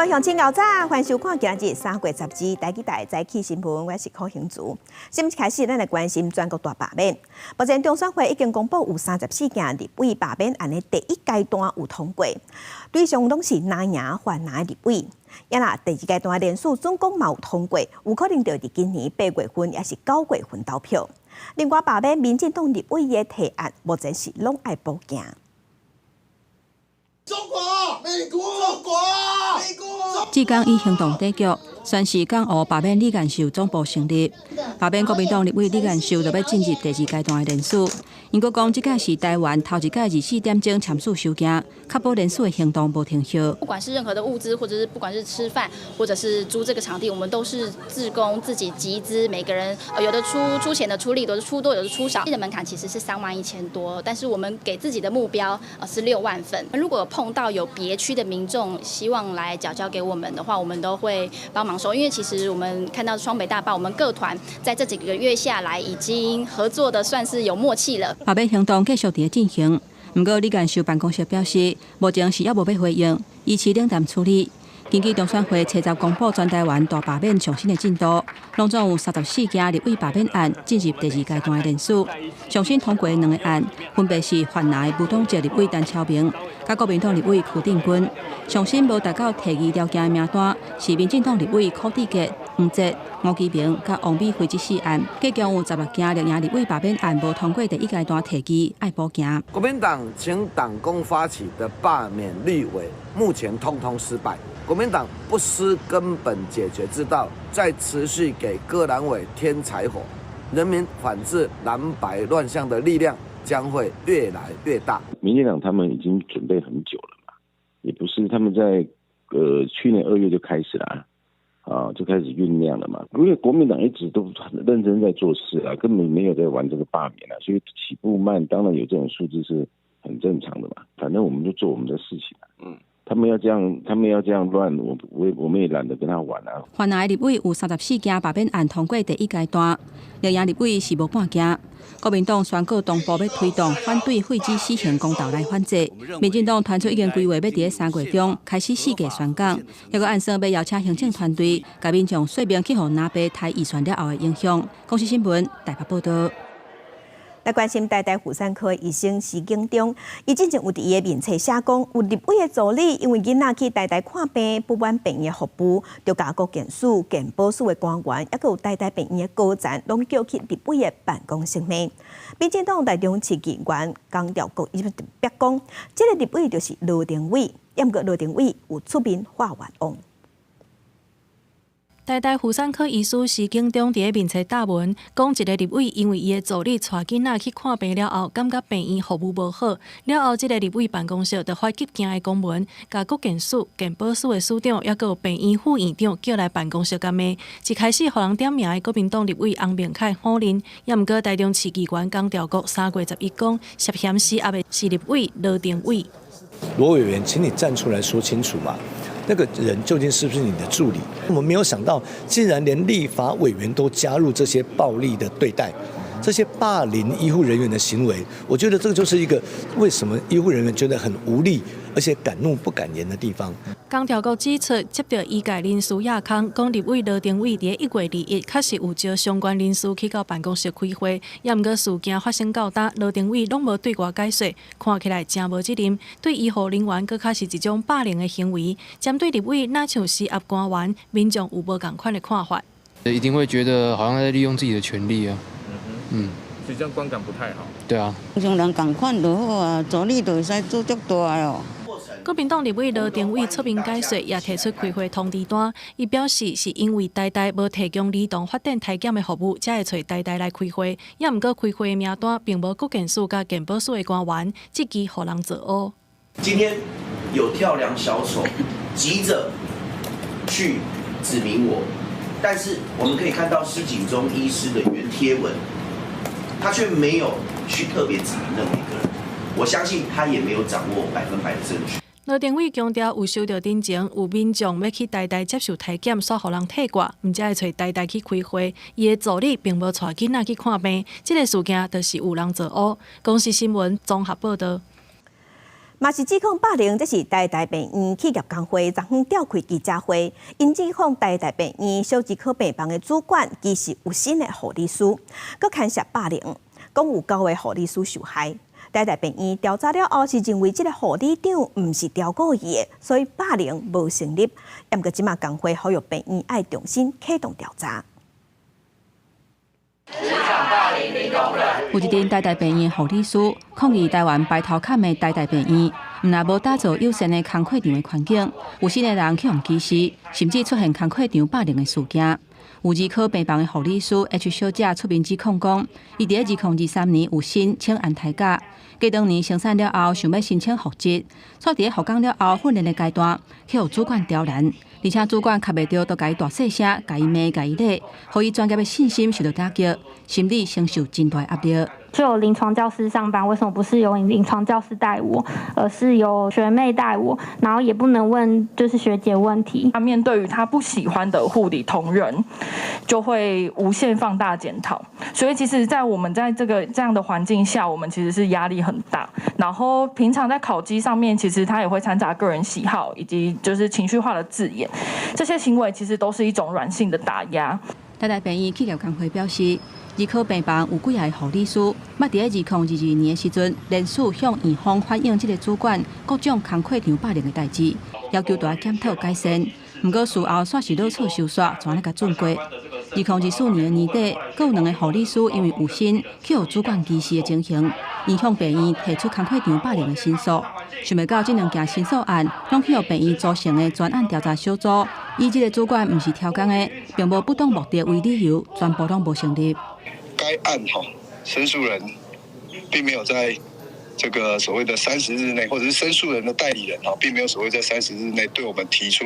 好，乡亲老早，欢迎收看今日3月10日台记台早起新闻，我是柯兴竹。新闻开始，咱来关心全国大罢免。目前中选会已经公布有34件立委罢免案的第一阶段有通过，对象拢是拿赢还拿立委。也啦，第二阶段的人数总共嘛有通过，有可能就伫今年8月份，也是9月份投票。另外，罢免民进党立委的提案，目前是拢爱报警。中国、美国、中国、美国。志刚以行动抵局，宣示港澳罢免李干秀总部成立。罢免国民党立委李干秀就要进入第2阶段的人数。因阁讲，即届是台湾头一届24点钟签署收件，确保人数的行动无停歇。不管是任何的物资，或者是不管是吃饭，或者是租这个场地，我们都是自工自己集资，每个人有的出钱的出力，有的出多，有的出少。的门槛其实是31000多，但是我们给自己的目标是6万份。如果碰到有别区的民众希望来缴交给我们的话，我们都会帮忙收。因为其实我们看到双北大罢，我们各团在这几个月下来已经合作的算是有默契了。罢免行动继续伫进行，不过李干秀办公室表示，目前是还无要回应，依次冷淡处理。根据中选会7日公布全台湾大罢免上新的进度，拢总有34件立委罢免案进入第2阶段的人数。上新通过的2个案，分别是泛蓝的无党籍立委陈超明，甲国民党立委柯定君。上新无达到第2条件的名单是民进党立委柯志杰、黄捷、吴基明甲王美惠这4案，计共有16件绿营立委罢免案无通过第1阶段提议爱补件。国民党请党工发起的罢免立委，目前通通失败。国民党不思根本解决之道，再持续给各蓝委添柴火，人民反制蓝白乱象的力量将会越来越大。民进党他们已经准备很久了嘛，也不是他们在去年2月就开始了就开始酝酿了嘛。因为国民党一直都很认真在做事啊，根本没有在玩这个罢免所以起步慢，当然有这种数字是很正常的嘛。反正我们就做我们的事情他们要这样乱，我们也懒得跟他玩啊。泛蓝立委有34件罢免案通过第1阶段，绿营立委是无半件。国民党宣告同步要推动反对废止死刑公投来反制。民进党团出已经规划要伫3月中开始4个宣讲，还佫按算要邀请行政团队，甲民众说明去互南北台预算了后的影响。公视新闻台北报道。来关心台大妇产科医生施景中，伊之前有伫伊的面册写讲，有立委的助理因为囡仔去台大看病，不满病院的服务，就甲国健署、健保署的官员，还佫有台大病院的高层，拢叫去立委的办公室内。民进党台中市议员江调国伊特别讲，这个立委就是罗定伟，也毋过罗定伟有出面化冤枉。台大妇产科医师施景中伫面册答问，讲一个立委因为伊的助理带囡仔去看病了后，感觉病院服务无好，了后这个立委办公室就发急件的公文，甲国健署、健保署的署长，也有病院副院长叫来办公室甲骂，一开始互人点名的国民党立委洪明凯否认，也毋过台中市议员江调国3月11讲，涉嫌施压的是立委罗定伟。罗委员，请你站出来说清楚嘛。那个人究竟是不是你的助理？我们没有想到，竟然连立法委员都加入这些暴力的对待，这些霸凌医护人员的行为，我觉得这个就是一个为什么医护人员觉得很无力，而且敢怒不敢言的地方。江调国指出，接到医界人士亚康，讲立委罗定伟伫1月2日确实有招相关人士去到办公室开会，也毋过事件发生到今，罗定伟拢无对外解说，看起来真无责任，对医护人员佫较是一种霸凌的行为。针对立委哪像施压官员，民众有无同款的看法？一定会觉得好像在利用自己的权利啊。所以这样观感不太好。对啊。像人共款就好啊，助理就会使做足大哦。国民党立委罗定伟出面解说，也提出开会通知单。伊表示是因为台大无提供儿童发展体检的服务，才会找台大来开会。也毋过开会的名单并无国健署甲健保署的官员，即期互人作恶。今天有跳梁小丑急着去指明我，但是我们可以看到施景中医师的原贴文，他却没有去特别指明任何一个人。我相信他也没有掌握100%的证据。罗定伟强调，有收到真情，有民众要去台大接受体检，煞互人替挂，毋才会找台大去开会。伊的助理并无带囡仔去看病，这个事件就是有人作恶。公视新闻综合报道。嘛是指控霸凌，这是台大病院企业工会昨昏召开记者会，因指控台大病院小儿科病房的主管其实有新的护理师，佮牵涉霸凌，讲有9位护理师受害。台大病院调查了后，是认为这个护理长唔是调过伊的，所以霸凌无成立。不过即马工会呼吁病院爱重新启动调查。有一名台大病院护理师抗议台湾白头坎的台大病院，若无打造友善的工课场的环境，有新的人去用歧视，甚至出现工课场霸凌的事件。有儿科病房的护理师 H 小姐出面指控讲，伊伫2023年有薪请安胎假，过当年生产了后想要申请复职，却伫复工了后训练的阶段，去互主管刁难，而且主管卡袂着，都甲伊大细声，甲伊骂，甲伊骂，互伊专业的信心受到打击，心理承受真大压力。就有临床教师上班，为什么不是由临床教师带我，而是由学妹带我？然后也不能问就是学姐问题。他面对于他不喜欢的护理同仁，就会无限放大检讨。所以其实，在我们在这样的环境下，我们其实是压力很大。然后平常在考绩上面，其实他也会掺杂个人喜好以及就是情绪化的字眼，这些行为其实都是一种软性的打压。台大病院企业工会表示，儿科病房有几个护理师，捌伫2022年的时阵，连续向院方反映这个主管各种工课场霸凌的代志，要求大家检讨改善。不过事后煞是老错收煞，全咧甲准过。2024年的年底，阁有2个护理师因为有心去互主管歧视的情形，影响病院提出工课场霸凌的申诉。想袂到这2件申诉案，拢去互病院组成的专案调查小组，以这个主管毋是挑工的，并无不当目的为理由，全部拢无成立。该案申诉人并没有在这个所谓的30日内，或者是申诉人的代理人并没有所谓在30日内对我们提出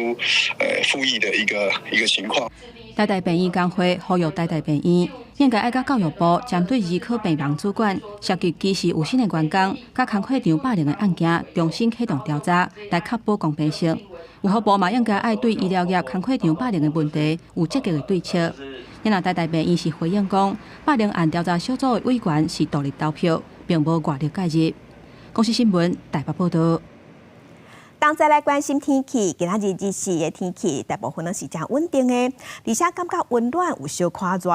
复议的一个情况。台大病院工会呼吁台大病院应该爱甲教育部针对儿科病房主管涉及歧视有心的员工，甲工课场霸凌的案件重新启动调查，来确保公平性。卫福部嘛应该爱对医疗业工课场霸凌的问题有积极的对策。因台大病院是回应讲，霸凌案调查小组的委员是独立投票，并无外力介入。公视新闻台北报道。当再来关心天气，今仔日日时的天气大部分都是真稳定的，而且感觉温暖有小可热。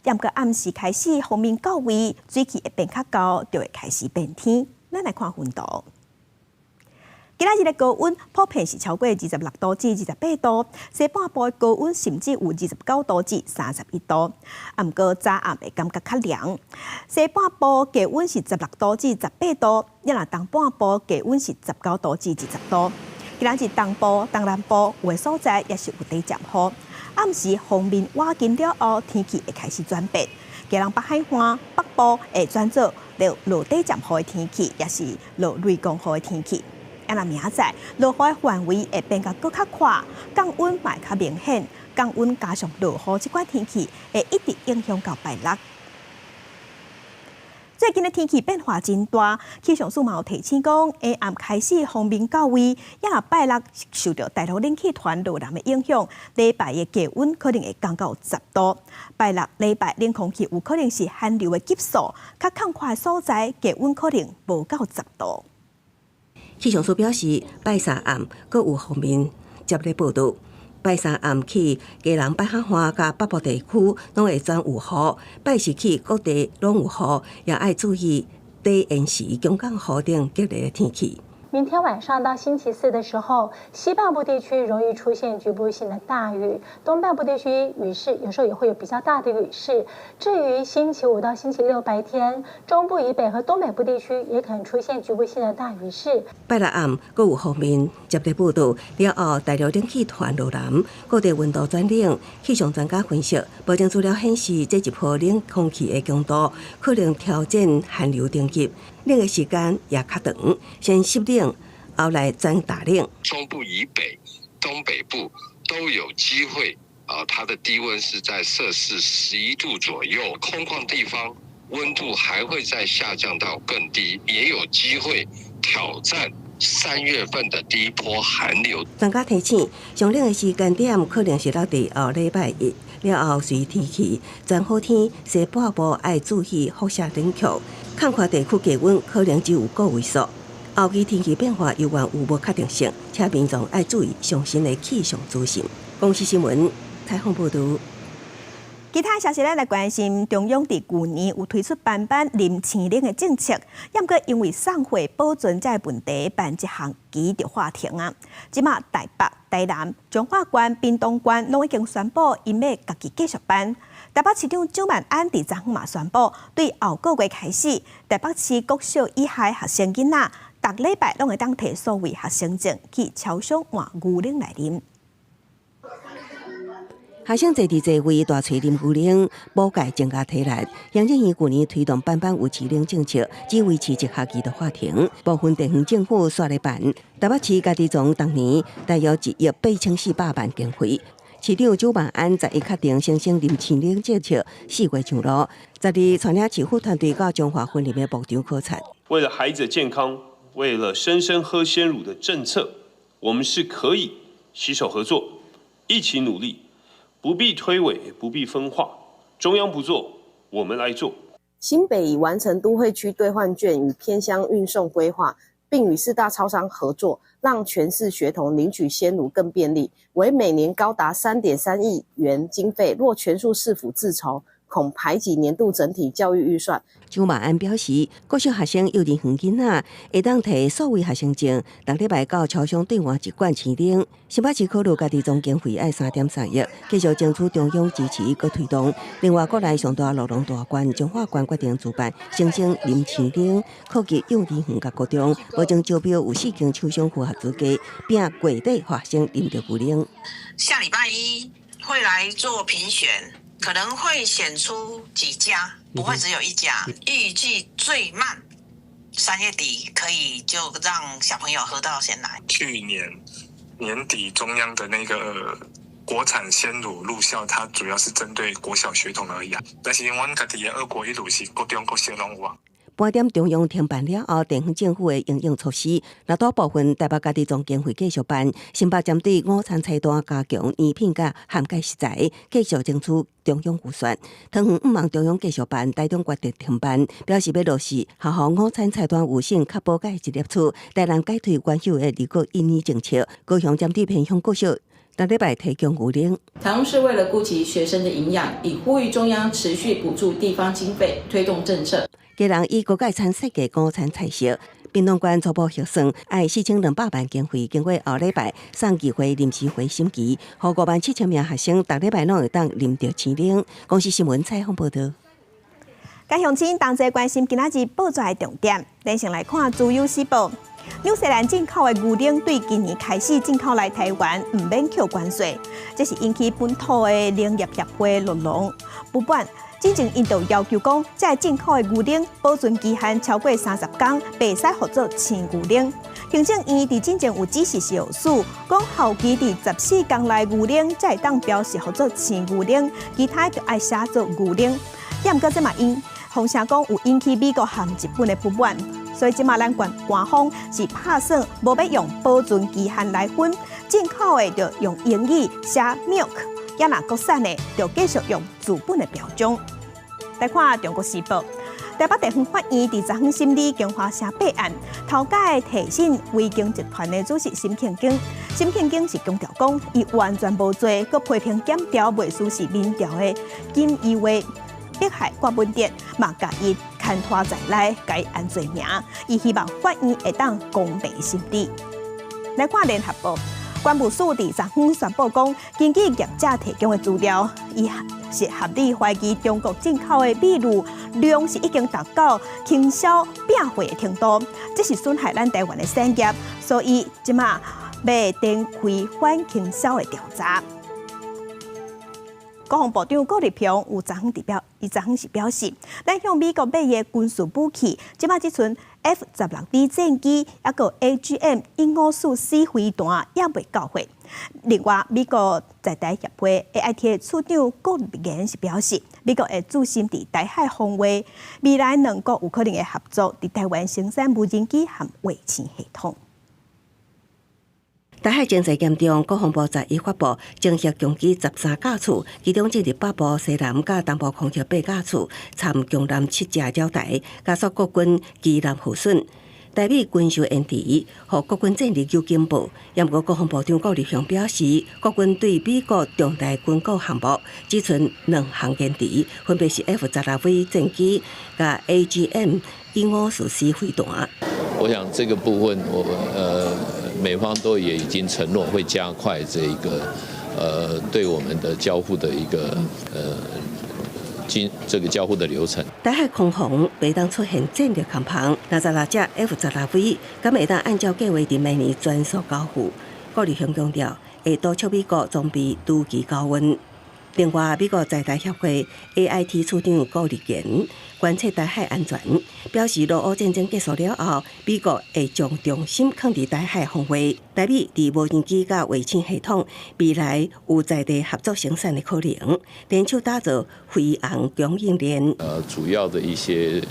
要不暗时开始风面到位，水气会变较高，就会开始变天。咱来看温度。今仔日的高温普遍是超过26度至28度，西半部的高温甚至有29度至31度。不过早暗会感觉较凉，西半部低温是16度至18度，一若东半部低温是19度至20度。今仔日东部、东南部有的所在也是有地渐雨，暗时锋面瓦近了后，天气会开始转变。基隆北海岸北部会转做落地渐雨的天气，也是落雷公雨的天气。那明仔落雨的范围会变得更较宽，降温嘛较明显，降温加上落雨这款天气会一直影响到拜六。最近的天气变化真大，气象署嘛有提醒讲，下暗开始风面到位，也若拜六受到大陆冷气团路南的影响，礼拜的低温可能会降到10度。拜六礼拜冷空气有可能是寒流的急速，较较快的所在低温可能无到10度。气象署表示，拜三暗阁有风面接咧报道。拜三暗起，基隆北海岸甲北部地区拢会转有雨；拜四起，各地拢有雨，也爱注意低延时、中港雨等激烈的天气。明天晚上到星期4的时候，西半部地区容易出现局部性的大雨，东半部地区雨势有时候也会有比较大的雨势。至于星期5到星期6白天，中部以北和东北部地区也可能出现局部性的大雨势。拜六暗阁有方面接咧报道，了后大陆冷气团路南，各地温度转冷。气象专家分析，目前资料显示，这一波冷空气的强度可能挑战寒流等级。冷的时间也较长，先湿冷，后来转大冷。中部以北、东北部都有机会它的低温是在摄氏11度左右，空旷地方温度还会再下降到更低，也有机会挑战3月份的第一波寒流。专家提醒，上冷的时间点可能是到第2礼拜1。了后随天气转好天，西半部爱注意辐射冷却，看看地区低温可能只有个位数。后期天气变化犹原有无确定性，请民众爱注意上新的气象资讯。公视新闻采访报道。其他消息，咱来关心中央伫去年有推出班零清零的政策，不过因为送货保存这问题，办一项期就话停啊。即马台北、台南、彰化县、屏东县拢已经宣布因要家己继续办。台北市长蒋万安伫昨昏嘛宣布，对后个月开始，台北市国小以下学生囡仔，逐礼拜拢会当摕所谓学生证去超商换牛奶来啉。学生坐伫座位大喙啉牛奶，补钙增加体力。杨振宇去年推动班有市零政策，只维持一学期就话停。部分地方政府煞咧办，台北市家己从当年大约1亿8400万经费。市长蒋万安11确定先生林清零政策4月上路，12带领市府团队到中华分林的牧场考察。为了孩子的健康，为了生生喝鲜乳的政策，我们是可以携手合作，一起努力。不必推诿，不必分化，中央不做，我们来做。新北已完成都会区兑换券与偏乡运送规划，并与4大超商合作，让全市学童领取鲜乳更便利，为每年高达3.3亿元经费，若全数市府自筹，恐排挤年度整体教育预算。蒋万安表示，国小学生、幼儿园囡仔会当摕所谓学生证，逐礼拜到超商兑换1罐青零。新北市考虑家己总经费爱3.3亿，继续争取中央支持佮推动。另外，国内上大鹿龙大县、彰化县决定主办生生啉青零，扩及幼儿园甲高中，保证招标有4间超商符合资格，并月底学生啉着牛奶。下礼拜1会来做评选。可能会选出几家，不会只有1家。预计最慢3月底可以就让小朋友喝到鲜奶。去年年底中央的那个国产鲜乳入校，它主要是针对国小学童而已啊。但是我们家己的2国1乳是国中国小拢有啊。半点中央停办了后，地方政府的应用措施，拿到部分台北家己总经费继续办，新北针对午餐菜单加强饮品甲涵盖食材，继续争取中央预算。汤圆毋望中央继续办，台中决定停办，表示要落实学校午餐菜单有性较补钙一粒厝，台南改推原有的2国1乳政策，高雄针对偏乡国小。逐礼拜提供牛奶。台中市为了顾及学生的营养，已呼吁中央持续补助地方经费，推动政策。家人以高钙餐设计午餐菜色，屏东县初步核算，爱4200万经费，经过后礼拜送机会临时会审期，予57000名学生逐礼拜拢会当啉到青零。公视新闻采访报道。甲乡亲同齐关心今仔日报纸的重点，咱先来看自由时报。纽西兰进口的牛奶对今年开始进口来台湾唔免扣关税，这是引起本土的农业协会落农不满。之前因就要求讲，这进口的牛奶保存期限超过30天，袂使合作青牛奶。行政院伫之前有指示小署，讲后期伫14天内牛奶才会当标示合作青牛奶，其他就爱写作牛奶。也毋过这嘛风声讲有引起美国和日本的不满，所以即马咱官方是拍算无要用保存期限来分，进口的就用英语写 milk， 也若国产的就继续用字本的标章。来看中国时报，台北地方法院伫昨昏审理京华城弊案，头家提审维京集团的主席沈庆京。沈庆京是强调讲，伊完全无罪，佮批评检调未属实民调的，仅以为迫害郭文哲，嘛甲伊牵拖在内，甲伊安罪名。伊希望法院会当公平审理。来看联合报，关务署伫昨昏宣布讲，根据业者提供的资料，伊是合理怀疑中国进口的米乳量是已经达到倾销变货的程度，这是损害咱台湾的产业，所以即马要展开反倾销的调查。国防部长郭立平有昨昏是表示，咱向美国买的军事武器，即马即阵 F-16D 战机，还有 AGM-154C 飞弹也未到货。另外，美国在台协会 AIT 处长郭立言是表示，美国会注心伫台海防卫，未来两国有可能会合作伫台湾生产无人机和卫星系统。台海情势严重，国防部在发布正式攻击13架次，其中进入北部、西南甲东部空调8架次，参共南7架鸟台，加速国军机南护损。台美军售延迟，互国军战力有进步。也毋过国防部长顾立雄表示，国军对美国重大军购项目只存2项延迟，分别是 F-16V 战机甲 AGM-1514飞弹。我想这个部分，美方都也已经承诺会加快这个对我们的交付的一个这个交付的流程。台海空防袂当出现战略空棚，26架 F-16V 敢会当按照计划伫明年全数交付。顾立雄强调，会督促美国装备如期交运。另外，美国在台协会 AIT 处长顾立健观察台海安全，表示俄乌战争结束了后，美国会将重心放伫台海防卫。台美伫无人机甲卫星系统未来有在地合作生产的可能，联手打造飞航供应链。主要的一些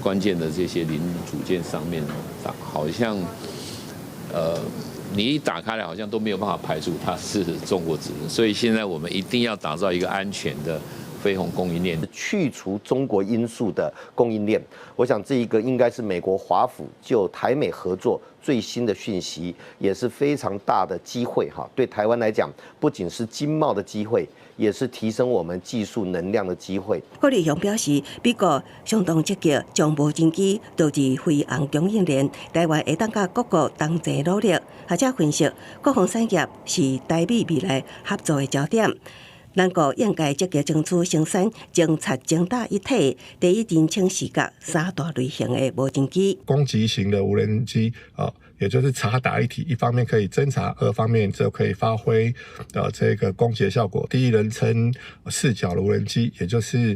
关键的这些零组件上面，好像你一打开来，好像都没有办法排除它是中国制的，所以现在我们一定要打造一个安全的飞鸿供应链，去除中国因素的供应链。我想这一个应该是美国华府就台美合作最新的讯息，也是非常大的机会哈。对台湾来讲，不仅是经贸的机会，也是提升我们技术能量的机会。顾立雄表示，美国相当积极将无人机导入飞航供应链，台湾会当甲各国同齐努力。学者分析，国防产业是台美未来合作的焦点。咱国应该积极争取生产精察精打一体、第一人称视角3大类型的无人机。攻击型的无人机也就是察打一体，一方面可以侦察，二方面就可以发挥这个攻击的效果。第一人称视角的无人机，也就是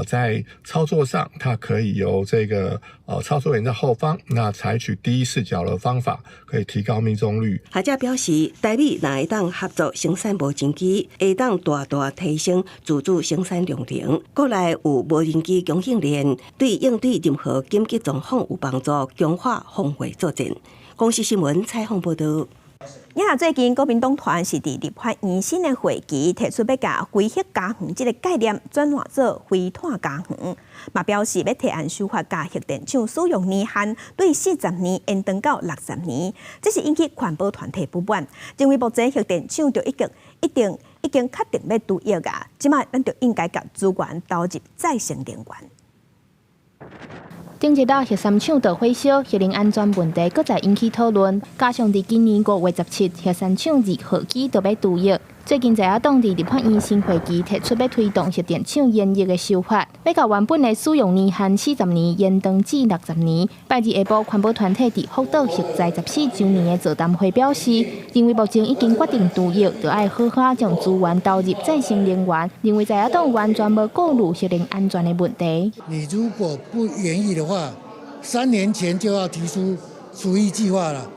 在操作上，它可以由这个操作员在后方，那采取第一视角的方法，可以提高命中率。学者表示，台美若会当合作生产无人机，会当大大提升自主生产量能。国内有无人机供应链，对应对任何紧急状况有帮助，强化防卫作战。公视新闻采访报道。最近国民党团是伫立法院新的会期提出要甲飞核加园这个概念转换做飞弹加园，嘛表示要提案修法甲核电厂使用年限对40年延长到60年，这是引起环保团体不满，认为目前核电厂就已经确定要除役啊，即卖咱就应该甲资源投入再生能源。顶一道核三厂大火烧，核能安全问题搁再引起讨论。加上伫今年5月17，核三厂2号机就要除役。最近在野党伫立法院新会期提出要推动核电厂延役的修法，要甲原本的使用年限40年延长至60年。拜日下晡，环保团体伫福岛核灾14周年的座谈会表示，认为目前已经决定除役，就要好好将资源投入再生能源。认为在野党完全无顾虑核能安全的问题。你如果不愿意的话，3年前就要提出除役计划了。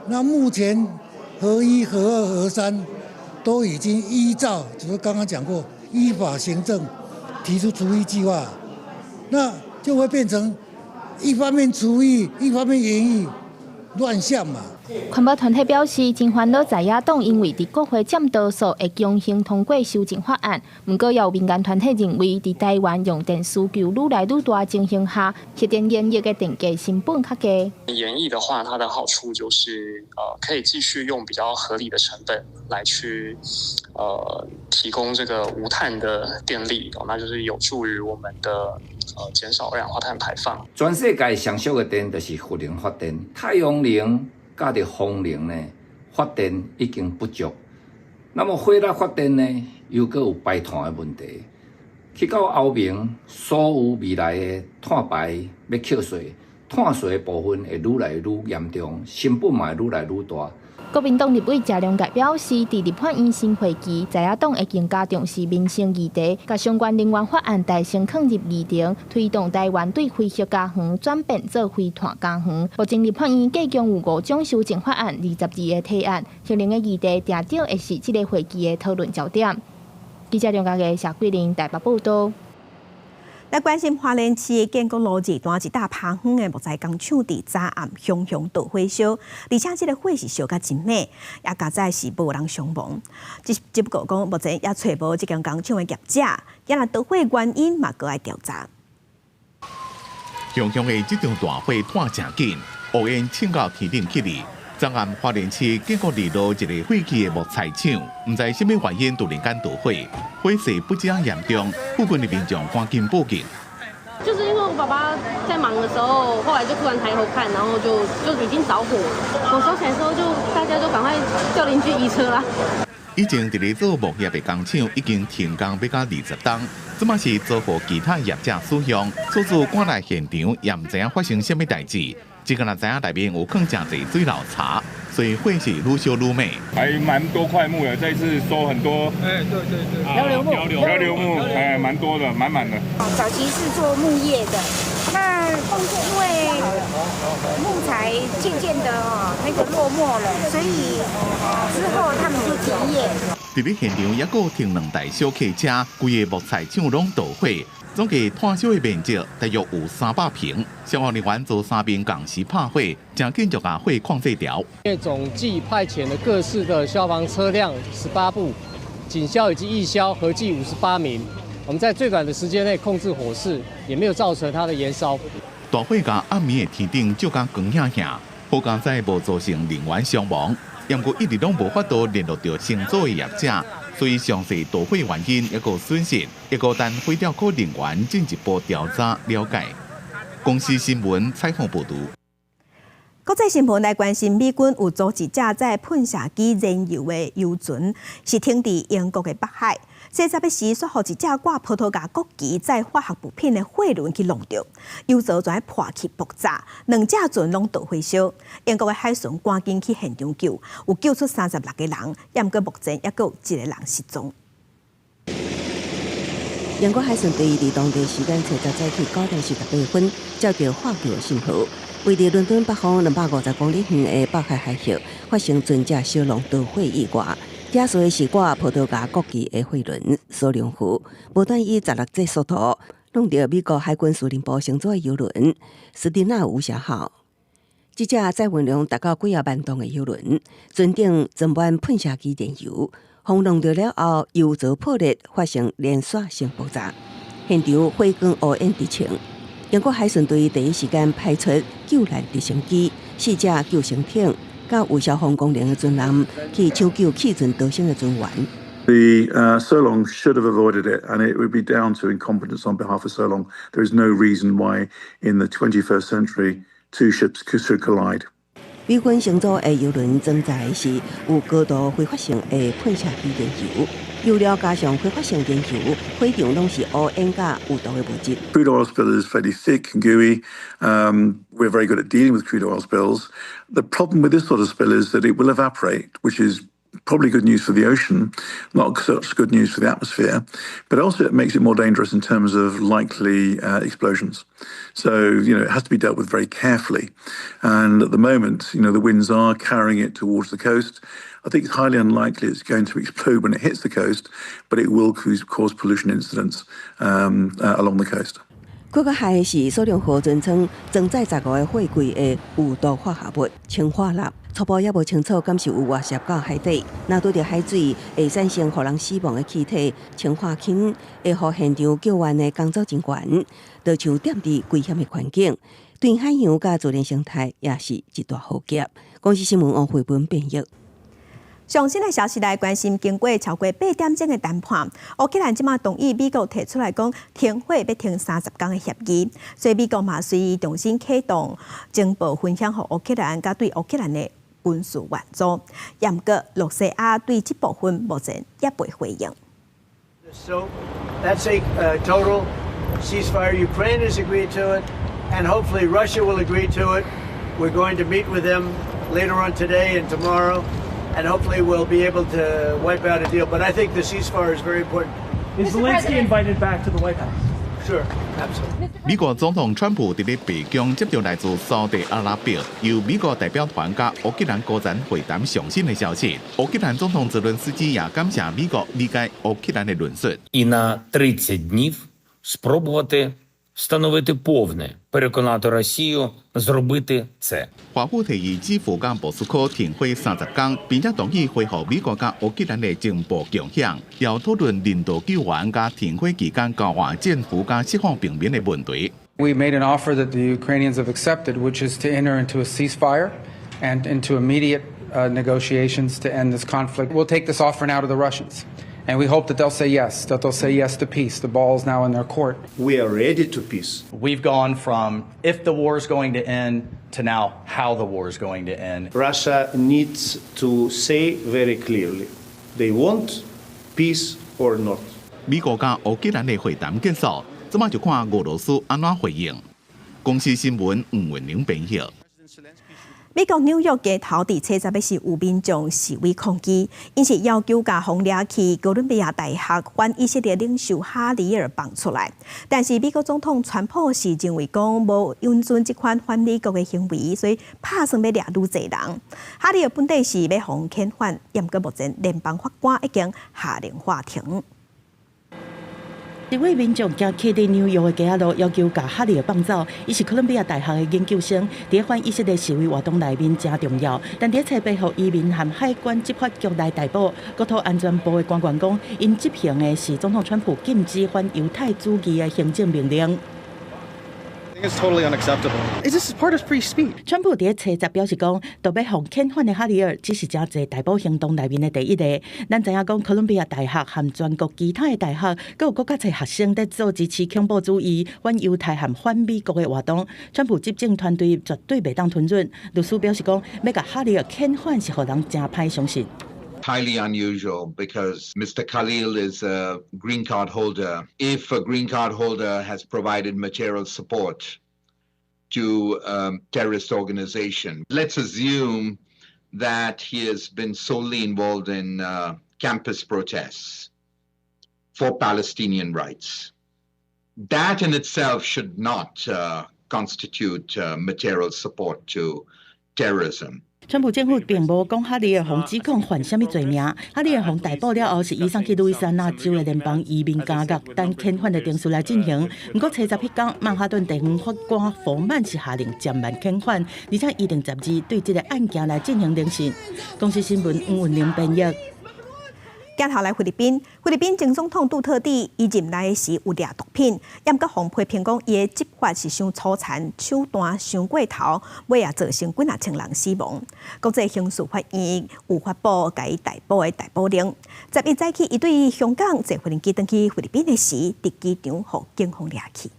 那目前核1、核2、核3。都已经依照，就是刚刚讲过，依法行政提出除役计划，那就会变成一方面除役，一方面延役，乱象嘛。环保团体表示，真烦恼在野党因为伫国会占多数会强行通过修正法案，不过也有民间团体认为，伫台湾用电需求愈来愈大情形下，核电延役的电价成本较低。延役的话，它的好处就是可以继续用比较合理的成本来去提供这个无碳的电力，那就是有助于我们的减少二氧化碳排放。全世界上少的电就是核能发电，太阳能加着风能呢，发电已经不足。那么火力发电呢，又阁有排碳的问题。去到后面，所有未来的碳排要扣税，碳税的部分会愈来愈严重，成本嘛会愈来愈大。国民党立委谢龙介表示，伫立法院新会期，在野党会更加重视民生议题，甲相关能源法案大声放入议程，推动台湾对非核家园转变做非碳家园。目前立法院计共有5种修正法案，22个提案，核能的议题定定会是这个会期的讨论焦点。记者梁家嘅谢桂玲台北报道。来关心花莲市建国路二段一大趴远的木材工厂，伫早暗熊熊大火烧，而且这个火是烧甲真猛，也加在是无人伤亡。只不过讲，目前也找无这间工厂的业者，今日导火原因嘛，搁爱调查。雄雄的这场大火拖正紧，乌烟呛到天顶起哩。昨暗花莲市建国二路一个废弃的木材厂，唔知什么原因突然间导火，火势不止严重，附近的民众赶紧报警。就是因为我爸爸在忙的时候，后来就突然抬头看，然后就已经着火了。我收起来的时候，大家就赶快叫邻居移车啦。以前伫咧做木业的工厂已经停工要到20天，这嘛是遭乎其他业者使用，所以赶来现场也唔知影发生什么代志。只个人知影内面有放真侪水老茶，所以火是愈烧愈美。还蛮多块木的，这次收很多。对，漂流木，蛮多的，满的。早期是做木业的，那因为木材渐渐的那个落寞了，所以之后他们就停业。伫咧现场也有停2台小客车，规个木材厂拢导火。总计炭烧的面积大约有300平，消防人员做3名同时拍火，正紧就把火控制掉。总计派遣了各式的消防车辆18部，警消以及义消合计58名。我们在最短的时间内控制火势，也没有造成它的延烧。大火甲暗暝的天顶照甲光闪闪，好在在无造成人员伤亡，不过一直拢无法度联络到承租的业者。所以详细导火原因一个损失，一个等火调科人员进一步调查了解。公司新闻采访报道。国际新闻来关心，美军有组织者在喷射机燃油的油船是停伫英国的北海。洗车的时，说互一架挂葡萄牙国旗载化学物品的货轮去弄着，油槽全破去爆炸，2架船拢导火烧。英国的海巡赶紧去现场救，有救出36个人，也毋过目前也有1个人失踪。英国海巡队伫当地时间7早起9点18分接到化救信号，位伫伦敦北方250公里远的北海海峡发生船只烧龙导火意外。驾驶的是挂葡萄牙国旗的货轮“索隆湖”，无断以16节速度弄到美国海军司令部乘坐的游轮“斯蒂纳无暇号”。这架载运量达到几啊万吨的游轮，船顶装满喷射机燃油，轰弄到了后，油槽破裂，发生连续性爆炸。现场火光乌烟直冲。英国海巡队第一时间派出救难直升机、4架救生艇。甲有消防功能的船舰去抢救弃船逃生的船员。The Solong should have avoided it, and it would be down to incompetence on behalf of Solong. There is no reason why, in the 21st century, two ships should collide. 美军乘坐的游轮装载是有高度挥发性的喷射机燃油，油料加上挥发性燃油，火场拢是乌烟甲有毒的物质。Crude oil spill is fairly thick and gooey. We're very good at dealing with crude oil spills. The problem with this sort of spill is that it will evaporate, which is probably good news for the ocean, not such good news for the atmosphere, but also it makes it more dangerous in terms of likely explosions. So, it has to be dealt with very carefully. And at the moment, the winds are carrying it towards the coast. I think it's highly unlikely it's going to explode when it hits the coast, but it will cause pollution incidents along the coast. 更较害的是，索隆湖船舱装载15个货柜的有毒化学物氰化钠，初步也无清楚敢是有外泄到海底。若拄着海水会产生予人死亡的气体氰化氢，会互现场救援的工作人员就像踮伫危险的环境，对海洋甲自然生态也是一大浩劫。公司新闻王慧文编译。上新的消息来关心，经过超过8点钟的谈判，乌克兰即马同意美国提出来讲停火要停30天的协议，所以美国嘛随意重新启动情报分享，予乌克兰甲对乌克兰的军事援助。也毋过，罗西亚对这部分目前也未回应。So that's a total ceasefire. Ukraine has agreed to it, and hopefully Russia will agree to it. We're going to meet with them later on today and tomorrow. And hopefully we'll be able to wipe out a deal. But I think the ceasefire is very important. Is Zelensky invited back to the White House? Sure, absolutely. 美国总统川普伫咧北京接到来自沙特阿拉伯由美国代表团甲乌克兰高层会谈上新的消息。乌克兰总统泽伦斯基也感谢美国理解乌克兰的论述。І на 30 днів спробувати встановити повне, переконати Росію зробити це. 华府提议基辅甲莫斯科停火30天，并且同意恢复美国甲乌克兰的情报共享，要讨论人道救援甲停火期间交换战俘甲释放平民的问题。We made an offer that the Ukrainians have accepted, which is to enter into a ceasefire and into immediate negotiations to end this conflict. We'll take this offer now to the Russians. And we hope that they'll say yes, to peace. The ball is now in their court. We are ready to peace. We've gone from if the war is going to end to now how the war is going to end. Russia needs to say very clearly, they want peace or not. 美國甲烏克蘭的會談結束，即馬就看俄羅斯安怎回應。公司新聞吳文玲編譯。美國紐約街頭地車站是有民眾示威抗議，因是要求把轟掠去哥倫比亞大學反以色列領袖哈里爾放出來。但是美國總統川普是認為講無允准這款反美國的行為，所以打算要抓愈濟人。哈里爾本地是要互遣返，不過目前聯邦法官已經下令法庭。一位民眾行啟地紐約的街路，要求把哈里爾放走。伊是哥倫比亞大學的研究生，在反以色列示威活動內面真重要。但在採背後移民和海關執法局來逮捕。國土安全部的官員講，因執行的是總統川普禁止反猶太主義的行政命令。It's totally unacceptable. This is part of free speech. 川普在車集表示講，要向遣返的哈里爾只是真濟逮捕行動內面的第一個。咱知影講，哥倫比亞大學和全國其他的大學，還有國家儕學生在做支持恐怖主義、反猶太和反美國的活動。川普執政團隊絕對袂當吞忍。律師表示講，要甲哈里爾遣返是互人真歹相信。Highly unusual because Mr. Khalil is a green card holder. If a green card holder has provided material support to a terrorist organization, let's assume that he has been solely involved in campus protests for Palestinian rights. That in itself should not constitute material support to terrorism. 川普政府并无讲哈里尔洪指控犯什么罪名，哈里尔洪逮捕了后是移送去路易斯安那州的联邦移民监狱，等遣返的程序来进行。不过七十迄天，曼哈顿地方法官福曼是下令暂缓遣返，而且一定12对这个案件来进行聆讯。公司新闻吴文玲编译。镜头来菲律宾，菲律宾前总统杜特地伊任内时有掠毒品，也毋过互批评讲伊的执法是伤粗残、手段伤过头，尾也造成几啊千人死亡。国际刑事法院有发布甲伊逮捕的逮捕令。11早起，伊对香港坐飞机登去菲律宾的时，伫机场互警方掠去。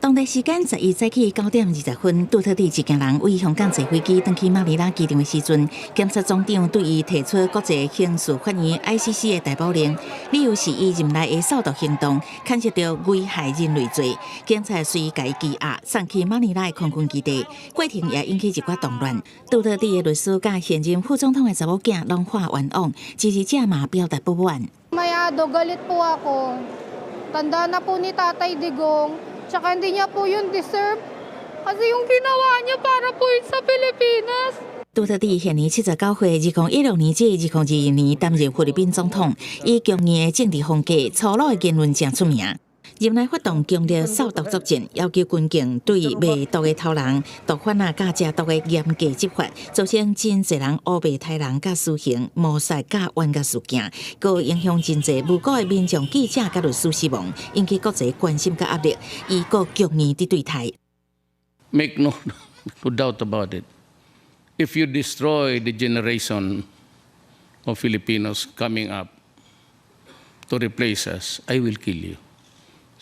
当地时间11早起9点20分，杜特地一行人为香港坐飞机登去马尼拉机场的时阵，检察总长对伊提出国际刑事法院 ICC 的逮捕令，理由是伊任内的扫毒行动牵涉到危害人类罪。警察随伊羁押送去马尼拉的空军基地，过程也引起一寡动乱。杜特地的律師甲現任副總統的查某囝攏化冤枉，支持者嘛表達不滿。Mayado, galit po ako. Tanda na po ni Tatay Digong. Tsaka hindi niya po yun deserve. Kasi yung ginawa niya para po yun sa Pilipinas. 杜特地現年79歲，2016年至2021年擔任菲律賓總統，以強硬的政治風格、粗魯的言論正出名。任內發動強烈掃毒作戰，要求軍警對賣毒的頭人、毒販啊、甲食毒的嚴格執法，造成真濟人烏白殺人、甲私刑、謀殺、甲冤案事件，佫影響真濟無辜的民眾、記者甲律師死亡，引起國際關心甲壓力，伊佫強硬地對台。Make no doubt about it. If you destroy the generation of Filipinos coming up to replace us, I will kill you.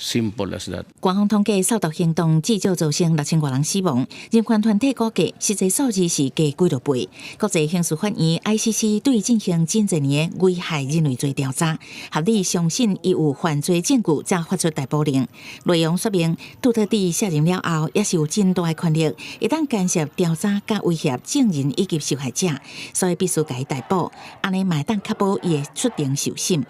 Simple as that. 官方統計掃毒行動至少造成6000多人死亡，人權團體估計實際數字是加幾多倍。國際刑事法院 ICC 對進行真濟年的危害人類罪調查，合理相信伊有犯罪證據，才發出逮捕令。內容說明，杜特地卸任了後，也是有真大的權力，會當干涉調查甲威脅證人以及受害者，所以必須甲伊逮捕，安尼嘛會當確保伊會出庭受審。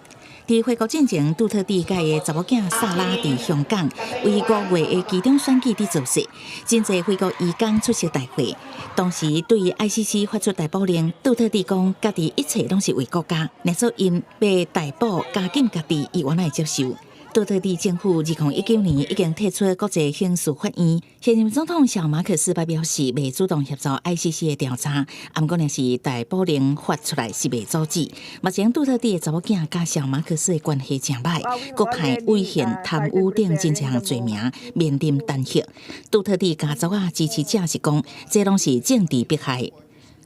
伫回國進前，杜特地甲伊的查某囝薩拉佇香港為5月的期中選舉佇造勢，真濟回國移工出席大會。當時對於 ICC 發出逮捕令，杜特地講家己一切攏是為國家，若說因被逮捕加緊家己，伊原來會接受。杜特地政府2019年已经提出国际刑事法院，现任总统小马克思表示未主动协助 ICC 的调查，不过若是逮捕令发出来是未阻止。目前杜特地的查某囝甲小马克思的关系真歹，国派危险、贪污等真项罪名面临弹劾。杜特地家族支持者是讲，这拢是政治迫害。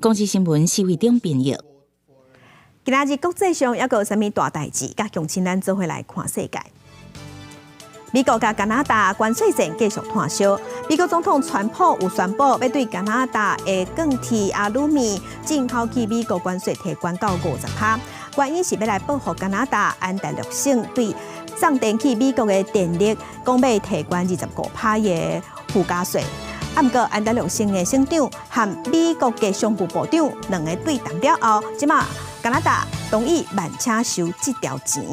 公司新闻是会中编译。今仔日国际上还有啥物大代志？甲乡亲咱做伙来看世界。美国甲加拿大关税战继续炭烧。美国总统川普有宣布要对加拿大的钢铁、阿鲁米进口去美国关税提悬到50%，原因是要来保护加拿大安大略省对送电去美国的电力，讲要提悬25%的附加税。不过安大略省的省长和美国的商务部长两个对谈了后，即马加拿大同意慢请收这条钱。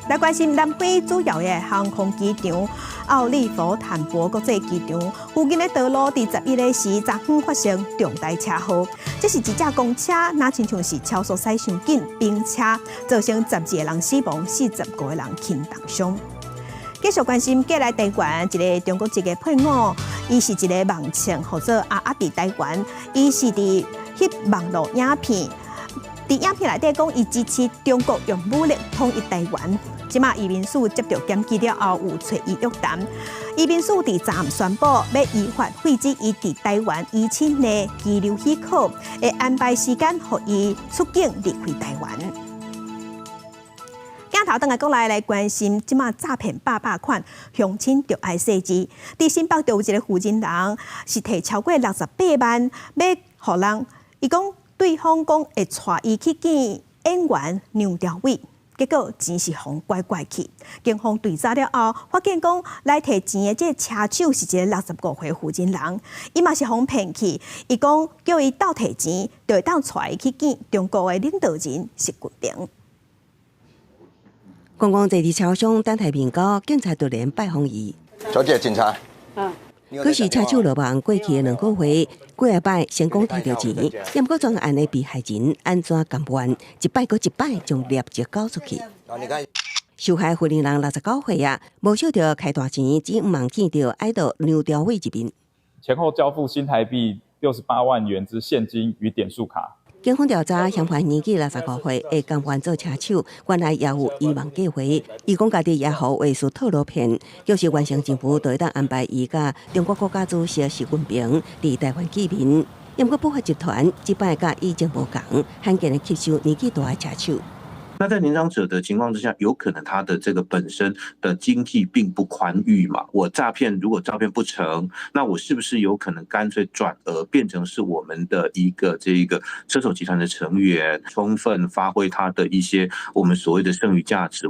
来关心南非主要的航空机场奥利弗坦博国际机场附近的道路，伫11日时昨昏发生重大车祸。这是一架公车，那亲像是超速驶伤紧并且造成12个人死亡，45个人轻重伤。继续关心过来台湾一个中国籍的配偶，伊是一个网称或者阿伫台湾，伊是伫翕网络影片，伫影片内底讲伊支持中国用武力统一台湾。即马移民署接到检举了后，有找伊约谈。移民署伫昨暗宣布，要依法废止伊伫台湾移亲的居留许可，会安排时间，予伊出境离开台湾。镜头等下过来关心，即马诈骗800款，乡亲着爱细致。伫新北就有一个负责人，是摕超过68万，要互人，伊讲对方讲会带伊去见演员梁朝伟。结果钱是互拐拐去，警方调查了后，发现讲来摕钱的这个车手是一个65岁负责人，伊嘛是互骗去。伊讲叫伊倒摕钱，就会当带伊去见中国的领导人习近平。观光在地超商等待面高，警察突然拜访伊。小姐，警察。可是车手落网过去的2个月，几下摆成功摕到钱，也毋过专案的被害人安怎甘愿一摆搁一摆将业绩交出去？受害负责人69岁啊，无少着开大钱，只毋望见到爱到梁朝伟一面。前后交付新台币68万元之现金与点数卡。警方调查，嫌犯年纪65岁，会甘愿做车手，原来也有移民计划。伊讲家己也互艺术套路骗，就是完成政府就会当安排伊甲中国国家主席习近平伫台湾见面。因过不法集团即摆甲以前无共，罕见的吸收年纪大的车手。那在年长者的情况之下，有可能他的这个本身的经济并不宽裕嘛。我诈骗，如果诈骗不成，那我是不是有可能干脆转而变成是我们的一个车手集团的成员，充分发挥他的一些我们所谓的剩余价值？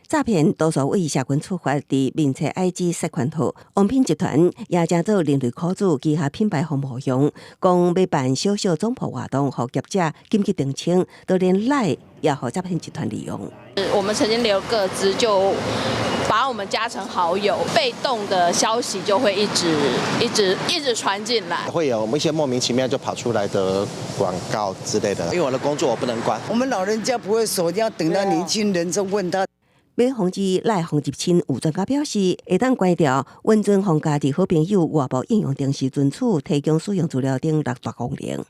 诈骗多数为社群出发，伫面册 IG 社群号，王品集团也正做另类苦主旗下品牌服务用，讲要办小小总铺活动，互业者紧急澄清，都连赖也互诈骗集团利用。我们曾经留个资，就把我们加成好友，被动的消息就会一直传进来，会有我们一些莫名其妙就跑出来的广告之类的。因为我的工作我不能关，我们老人家不会锁，要等到年轻人再问他。要防止赖防入侵，有专家表示，会当关掉温存防家己好朋友外部应用程式存储、提供使用资料等6大功能。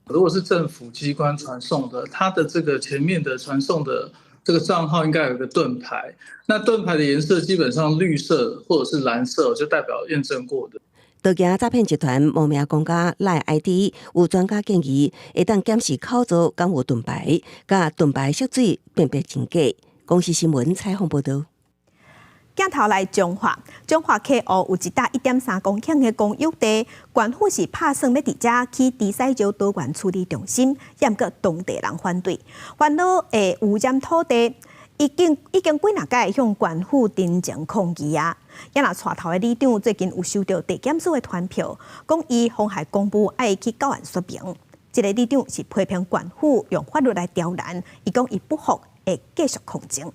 如果是政府机关传送的，它的这个前面的传送的这个账号应该有一个盾牌，那盾牌的颜色基本上绿色或者是蓝色，就代表验证过的。多家诈骗集团冒名公家赖 ID， 有专家建议会当检视口罩敢有盾牌，甲盾牌色水辨别真假。公司新闻采访报道。镜头来中华客户有一笪1.3公顷的公有地，县府是打算要伫遮起低西石多元处理中心，也毋过当地人反对。烦恼的污染土地，已经几若届向县府陈情抗议啊！也若带头的里长最近有收到地检署的传票，讲伊妨害公务爱去到案说明。这个里长是批评县府用法律来刁难，伊讲伊不服。会继续抗争。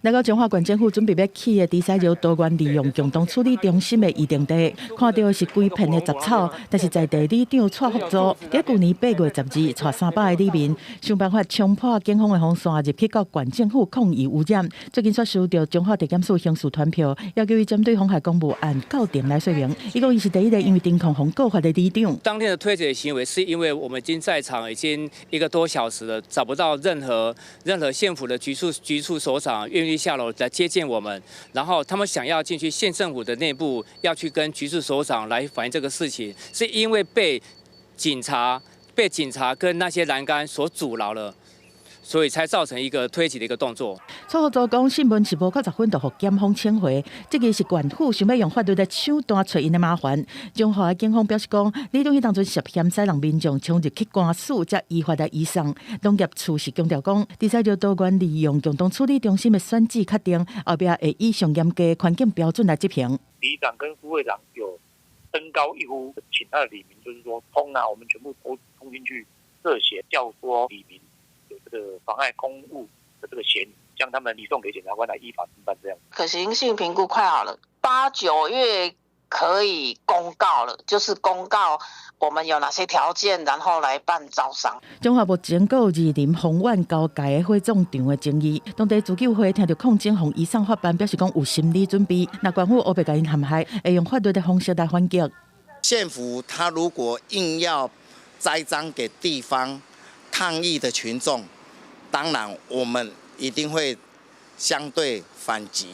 那个中华县政府准备要起的第三条多元利用共同处理中心的议定地，看到的是规片的杂草，但是在地里长蔡福祖在去年8月12日带300个里面，想办法冲破警方的防线，入去到县政府抗议污染。最近说收到中华地检署刑事团票，要求伊针对妨害公务按告定来说明。伊讲伊是第一个因为丁控洪告发的里长。当天的推挤行为是因为我们已经在场已经1个多小时了，找不到任何县府的局处首长愿意下楼来接见我们，然后他们想要进去县政府的内部，要去跟局处首长来反映这个事情，是因为被警察跟那些栏杆所阻挠了。所以才造成一个推挤的一个动作。蔡福祖讲，新闻是无90分就互检方请回，这个是县府想要用法律来手段找因的麻烦。中华警方表示讲，里长迄当阵涉嫌使人民众冲入去官署，才依法来移送。农业处是强调讲，第三条多元利用共同处理中心的选址确定，后边会以上严格的环境标准来执行。里长跟副会长有登高一呼，请他的里民就是说通啊，我们全部通进去热血教唆里民。这个妨碍公务的这个嫌疑，将他们移送给检察官来依法侦办，这样。可行性评估快好了，8、9月可以公告了，就是公告我们有哪些条件，然后来办招商。中华目前有2林洪苑交界的火葬场的争议，当地自救会听到控警向移送法办，表示讲有心理准备，那官府黑白甲因陷害，会用法律的方式来反击。县府他如果硬要栽赃给地方抗议的群众，当然我们一定会相对反击，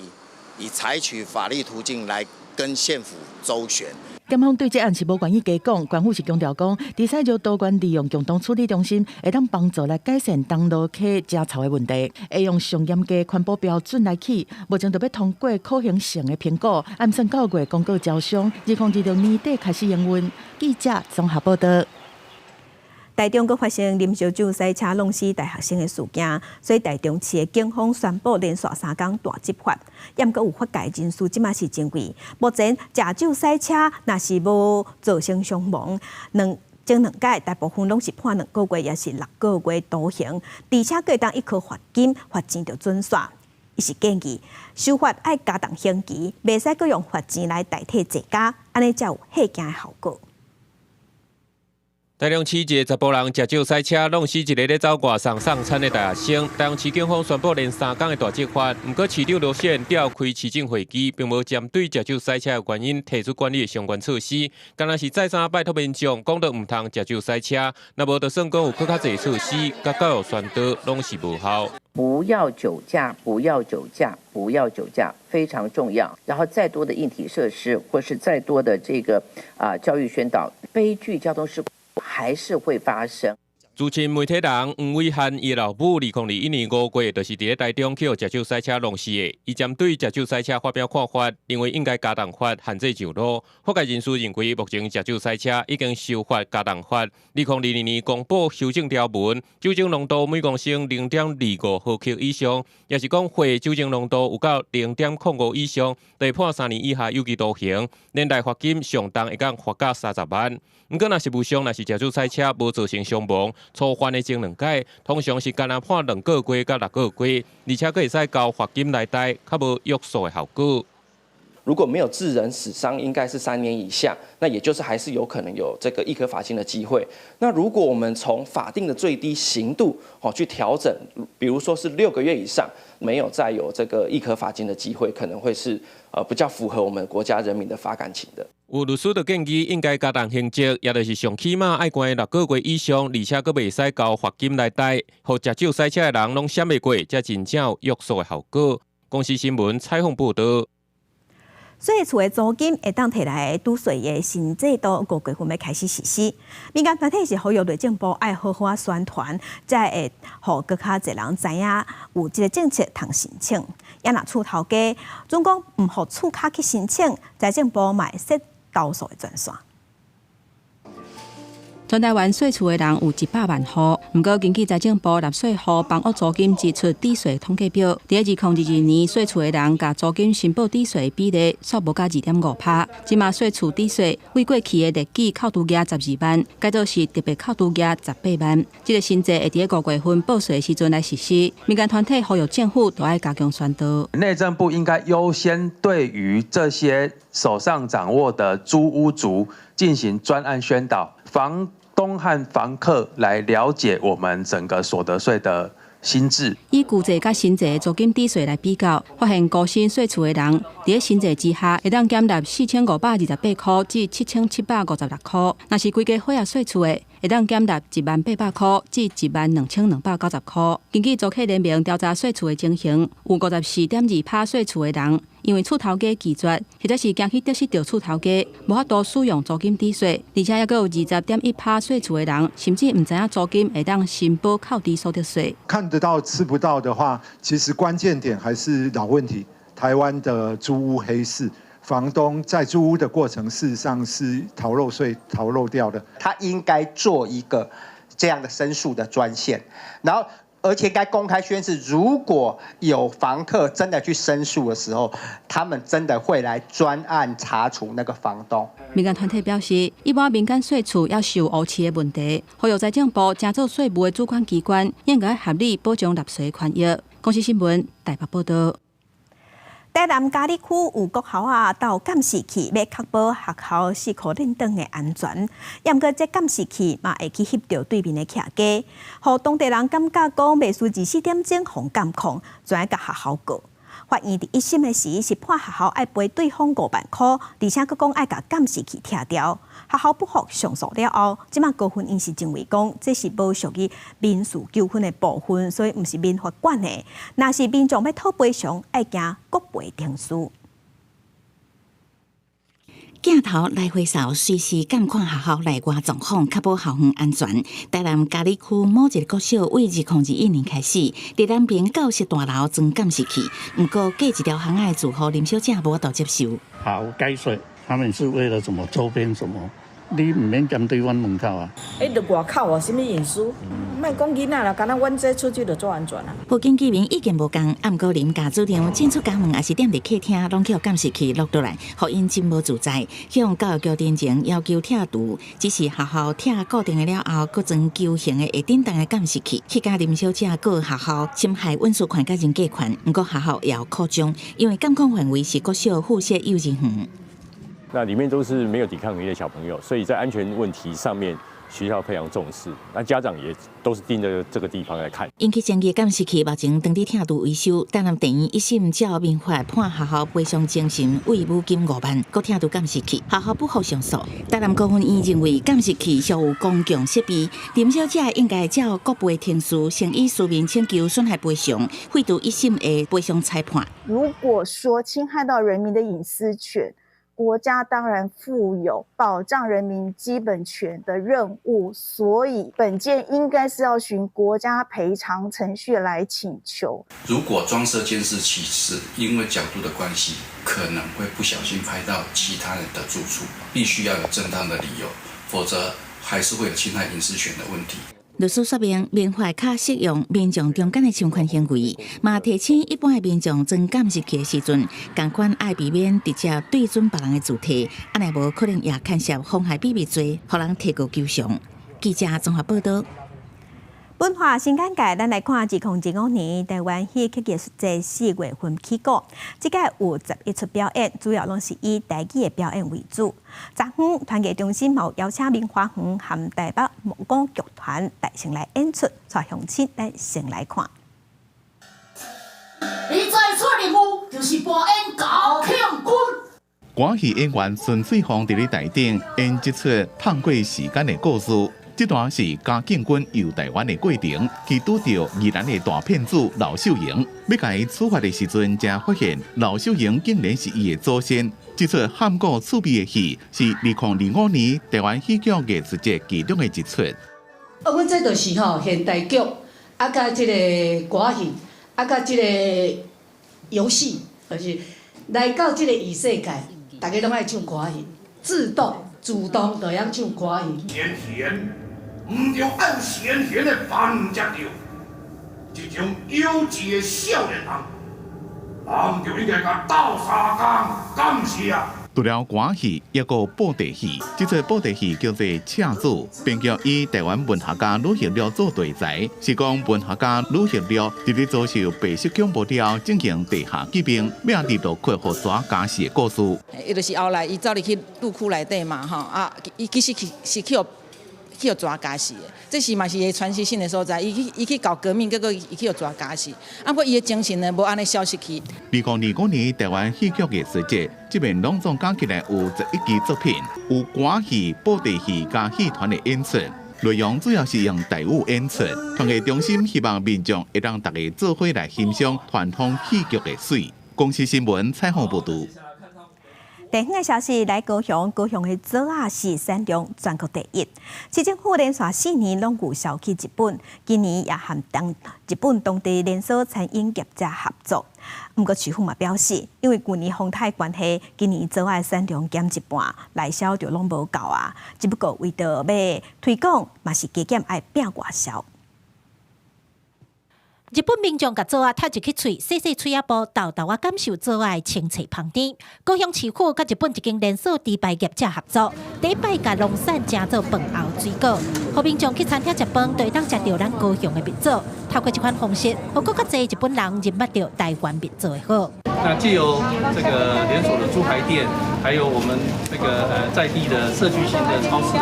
以采取法律途径来跟县府周旋。检方对这案是无愿意加讲，官府是强调讲，第三条多元利用共同处理中心会当帮助来改善东路客加潮的问题，会用上严格环保标准来起。目前就要通过可行性的评估，按算9月公告招商，2026年底开始营运。记者综合报道。台中阁发生啉烧酒赛车弄死大学生的事件，所以台中市的警方宣布连续3天大执法，也阁有法界人士即马是真贵。目前食酒赛车若是无造成伤亡，前2届大部分拢是判2个月，也是6个月徒刑，而且会当一颗罚金，罚钱就准煞。伊是建议修法爱加重刑期，袂使阁用罚钱来代替坐驾，安尼才有吓惊的效果。台中市一个查甫人食酒赛车，弄死一个咧走外送送餐的大学生。台中市警方宣布连3天的大执法，不过市长罗显召开市政会议，并无针对食酒赛车的原因提出管理的相关措施，敢若是再三拜托民众讲到唔通食酒赛车，那无就算讲有更较侪措施，甲教育宣导拢是无效。不要酒驾，不要酒驾，不要酒驾，非常重要。然后再多的硬体设施，或是再多的这个教育宣导，悲剧交通事故还是会发生。资深媒体人黄伟汉伊老母2021年5月，就是伫咧台中去食酒赛车弄死的。伊针对食酒赛车发表看法，认为应该加重罚，限制上路。法界人士认为，目前食酒赛车已经修法加重罚。2022年公布修正条文，酒精浓度每公升0.25毫克以上，也是讲会酒精浓度有到0.05以上，就会判3年以下有期徒刑，连带罚金上重会讲罚到30万。不过，若是无伤，若是食酒赛车无造成伤亡，初犯的前2届，通常是干那判2个月到6个月，而且可以使交罚金来代，较无约束的效果。如果没有致人死伤，应该是3年以下，那也就是还是有可能有这个易科罚金的机会。那如果我们从法定的最低刑度去调整，比如说是6个月以上，没有再有这个易科罚金的机会，可能会是比较符合我们国家人民的法感情的。有律师就建议应该加重刑责，也就是上起码爱关6个月以上，而且佫袂使交罚金来代，互食酒赛车的人拢闪袂过，才真正有约束的效果。公司新闻采访报道。所以，厝的租金会当摕来拄税的新制度5月份要开始实施。民间团体是呼吁内政部爱好好宣传，才会互更较侪人知影有这个政策通申请。也若厝头家总讲唔互厝卡去申请，财政部嘛会设投诉的专线。全台湾税厝的人有100万户。不过，根据财政部纳税户房屋租金支出抵税统计表，在2022年税厝的人甲租金申报抵税比例煞无加2.5%。即马税厝抵税为过去的日记扣除额12万，改做是特别扣除额18万。这个新制会在5月份报税的时阵来实施。民间团体呼吁政府都要加强宣导。内政部应该优先对于这些手上掌握的租屋族进行专案宣导，房东和房客来了解我们整个所得税的新制。以旧制甲新制的租金抵税来比较，发现高薪税厝的人，伫新制之下会当减纳4528块至7756块，若是规家伙仔税厝的，会当减纳11800块至12290块。根据租客联盟调查税厝的情形，有54.2%税厝的人因为厝头家拒绝，或者是惊去得失到厝头家，无法度使用租金抵税，而且还有20.1%税厝的人，甚至唔知影租金会当申报扣抵所得税。看得到吃不到的话，其实关键点还是老问题。台湾的租屋黑市，房东在租屋的过程，事实上是逃漏税逃漏掉的。他应该做一个这样的申诉的专线，然后而且该公开宣示，如果有房客真的去申诉的时候，他们真的会来专案查处那个房东。民间团体表示，一般民间税厝要受污饲的问题，呼吁财政部加做税务的主管机关，应该合理保障纳税权益。公司新闻台北报道。台南嘉义区有国校啊到监视器，要确保学校4课认证的安全。也毋过，这监视器嘛会去翕到对面的徛家，互当地人感觉讲袂输24点钟互监控，专甲学校告。法院伫1审的时是判学校爱赔对方5万块，而且佫讲爱甲监视器拆掉。学校不服上诉了后，即马高分因是认为讲这是无属于民事纠纷的部分，所以毋是民法管的。若是民众要讨赔偿，爱行国赔庭诉。镜头来回扫，随时监看学校内外状况，确保校园安全。台南嘉义区某一个国小为2021年开始，伫南边教室大楼装监视器，不过过一条巷仔住户林小姐无法度接受。好该税，他们是为了什么周边什么？你唔免针对阮门口啊！迄著外口啊，什么隐私？莫讲囡仔啦，敢若阮这出去就做安全啊。附近居民意见无共，暗过林家主张进出家门，也是踮伫客厅，拢去监视器录倒来，互因真无自在。向教育局တင်情要求拆除，只是学校拆固定的了后，搁装球形的下顶档的监视器。迄家林小姐告学校侵害隐私权甲人格权，不过学校也要扩张，因为监控范围是国小附设幼稚园。那里面都是没有抵抗能力的小朋友，所以在安全问题上面，学校非常重视。那家长也都是盯着这个地方来看。因去争议监视器目前当地拆除维修，台南地院1审照民法判学校赔偿精神慰抚金5万，搁拆除监视器，学校不服上诉。台南高分院认为监视器属有公共设备，林小姐应该照国赔庭诉，先以书面请求损害赔偿，废除1审的赔偿裁判。如果说侵害到人民的隐私权，国家当然负有保障人民基本权的任务，所以本件应该是要循国家赔偿程序来请求。如果装设监视器是因为角度的关系，可能会不小心拍到其他人的住处，必须要有正当的理由，否则还是会有侵害隐私权的问题。律师说明，民法较适用民众中间的侵权行为，嘛提醒一般的民众装监视器的时阵，同款爱避免直接对准别人的主体，安尼无可能也牵涉妨害秘密罪，互人提告求偿。记者综合报道。本化新简介，咱来看2015年台湾戏剧艺术节4月份起过，即届有11出表演，主要拢是以台语的表演为主。昨昏团结中心有邀请明华园和台北木工剧团大成来演出，带乡亲来先来看。你做出任务就是扮演高庆军。歌戏演员孙翠芳伫咧台顶演这出探过时间的故事。这段是嘉靖军游台湾的过程，去拄到宜兰的大骗子老秀营，要甲伊处罚的时阵，才发现老秀营竟然是伊的祖先。这出喊过趣味的戏，是2025年台湾戏剧艺术节其中的一出。阮这就是现代剧，甲这个歌戏，甲这个游戏，就是来到这个异世界，大家拢爱唱歌戏，主动就要唱歌戏。唔着按先贤的办接着，这种优质的少年人，人就应该甲斗相共，感谢。除了歌戏，也有布袋戏。这出布袋戏叫做《赤子》，编剧以台湾文学家吕行了做题材，是讲文学家吕行了伫咧遭受白色恐怖了，进行地下革命，要地道扩互抓家事的故事。伊就是后来伊走入去陆库内底嘛，吼啊，伊其实是去抓家事的，这是嘛是个传奇性的所在。伊去搞革命，结果伊去抓家事，啊，过伊的精神呢，无安尼消失去。2025年台湾戏剧艺术节，这边隆重讲起来有11支作品，有歌戏、布袋戏加戏团的演出。内容主要是用台语演出，团个中心希望民众会让大家做伙来欣赏传统戏剧的水。公视新闻采访报道。地方的消息来高雄的做鸭是产量全国第一。市政府连续4年拢有销去日本，今年也和日本当地连锁餐饮业者合作。不过市府嘛表示，因为去年风台关系，今年做鸭产量减一半，内销就拢无够啊。只不过为着要推广，嘛是加减爱拼外销。日本民众甲做鸭踢入去喙，细细喙仔部豆豆感受做鸭的清脆香甜。高雄市府甲日本一间连锁猪排业者合作，第一摆甲农产正做饭后水果，互民众去餐厅食饭，就会当食到咱高雄的蜜枣。透过这款方式，互更较侪日本人认捌到台湾蜜枣的好。那藉由这个连锁的猪排店，还有我们这个在地的社区型的超市，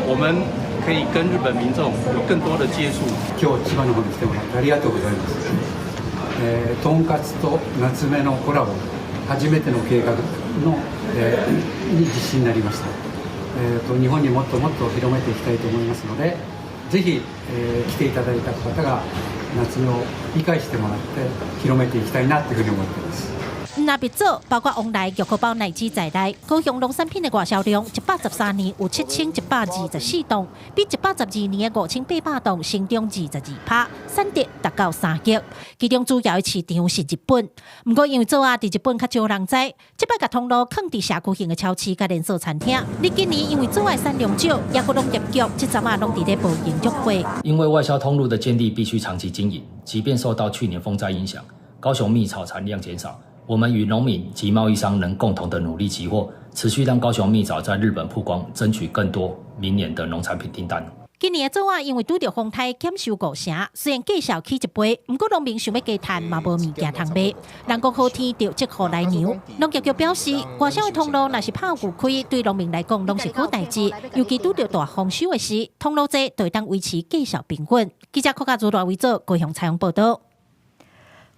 我们可以跟日本民众有更多的接触。今日千葉の方に来てもらってありがとうございます。とんかつと夏目のコラボ、初めての計画の、に実施になりました。日本にもっともっと広めていきたいと思いますので、ぜひ、来ていただいた方が夏目を理解してもらって広めていきたいなというふうに思っています。那蜜枣包括往来、玉荷包乃至在内，高雄农产品的外销量，113年有7124吨，比112年的5800吨成长22%，产值达到3亿。其中主要的市场是日本，不过因为做鸭伫日本较少人知，这摆甲通路放伫社区型的超市甲连锁餐厅。你今年因为做鸭产量少，也个农业局这阵啊拢伫咧无营业会。因为外销通路的建立必须长期经营，即便受到去年风灾影响，高雄蜜枣产量减少。我们与农民及贸易商能共同的努力集货，持续让高雄蜜枣在日本曝光，争取更多明年的农产品订单。今年的做鸭因为拄着风台减收5成，虽然价少起一倍，不过农民想要加赚嘛无物件通卖。人讲好天就即户来牛，农业局表示，外销的通路若是拍牛开，对农民来讲拢是好代志，尤其拄着大丰收的时，通路这就会当维持价少平稳。记者柯家做大为做高雄采访报道。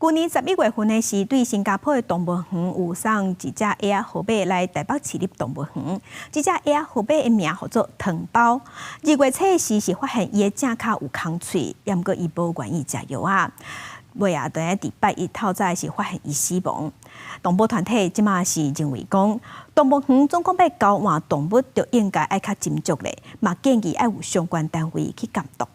去年11月份的时，对新加坡的动物园有送一只鸭仔河马来台北市立动物园。这只鸭仔河马的名叫做糖包。2月初时是发现伊的正脚有空喙，也毋过伊无愿意食药啊。尾啊，等下伫拜1透早是发现伊死亡。动物团体即马是认为讲，动物园总共要交换动物，就应该爱较斟酌咧，嘛建议爱有相关单位去监督。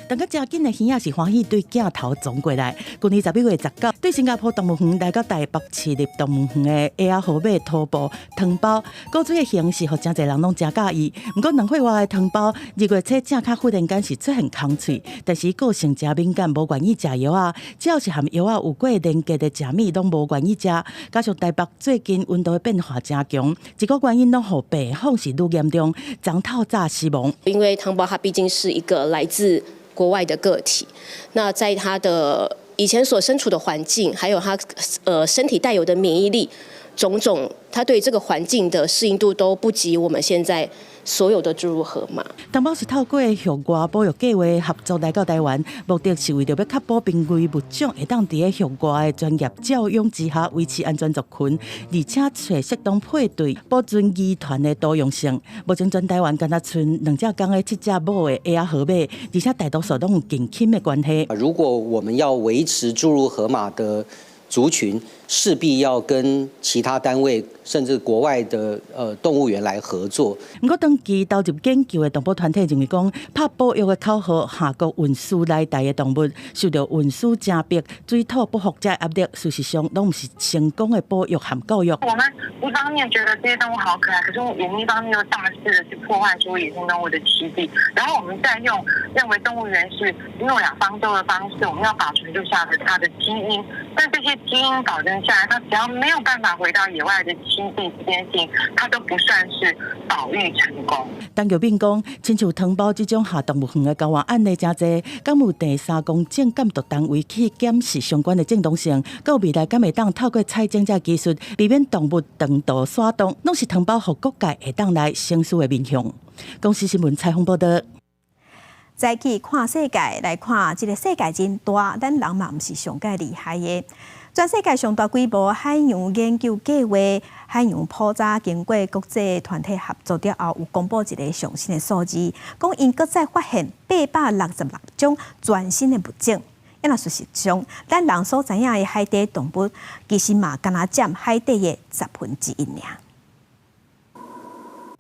但个真紧的鱼仔是欢喜对镜头撞过来。去年11月19，对新加坡动物园来到台北市立动物园的鸭仔河马头部汤包，古锥的形是互真侪人拢真介意。不过2岁外的汤包，2月初正脚忽然间是出现空喙，但是个性真敏感，无愿意食药啊。只要是含药啊有过连结的食物，拢无愿意食。加上台北最近温度的变化真强，这个原因拢互病况是愈严重，昨透早死亡。因为汤包它毕竟是一个来自国外的个体，那在他的以前所身处的环境，还有他身体带有的免疫力，种种，他对这个环境的适应度都不及我们现在所有的诸如河马。汤包是透过向外保育计划合作来到台湾，目的是为了要确保濒危物种会当伫向外的专业教养之下维持安全族群，而且找适当配对，保存遗传的多样性。目前全台湾敢若剩2只公的7只母的鸭仔河马，而且大多数都有近亲的关系。如果我们要维持诸如河马的族群势必要跟其他单位甚至国外的动物园来合作。不过，长期投入研究的动物团体认为讲，拍保育的口号下国运输来台的动物，受到运输加逼、水土不服这压力，事实上都不是成功的保育和教育。我们一方面觉得这些动物好可爱，可是我们一方面又大肆的去破坏出野生动物的栖地，然后我们再认为动物园是诺亚方舟的方式，我们要保存住下的它的基因，但这些基因保存下来，它只要没有办法回到野外的栖地这件事情，它都不算是保育成功。当局并讲，亲像通报这种下动物园的交换案例真侪，敢有第三公正监督单位去检视相关的正当性，到未来敢会当透过采精这技术，避免动物长途耍动，拢是通报互各界会当来申诉的面向。公司新闻采访报道。再去看世界，来看这个世界真大，咱人嘛毋是上介厉害的。全世界上大规模海洋研究计划海洋普查，经过国际团体合作了后，有公布一个上新的数字，讲因搁再发现866种全新的物种。因若事实上，咱人所知影的海底动物，其实嘛敢若占海底的1/10尔。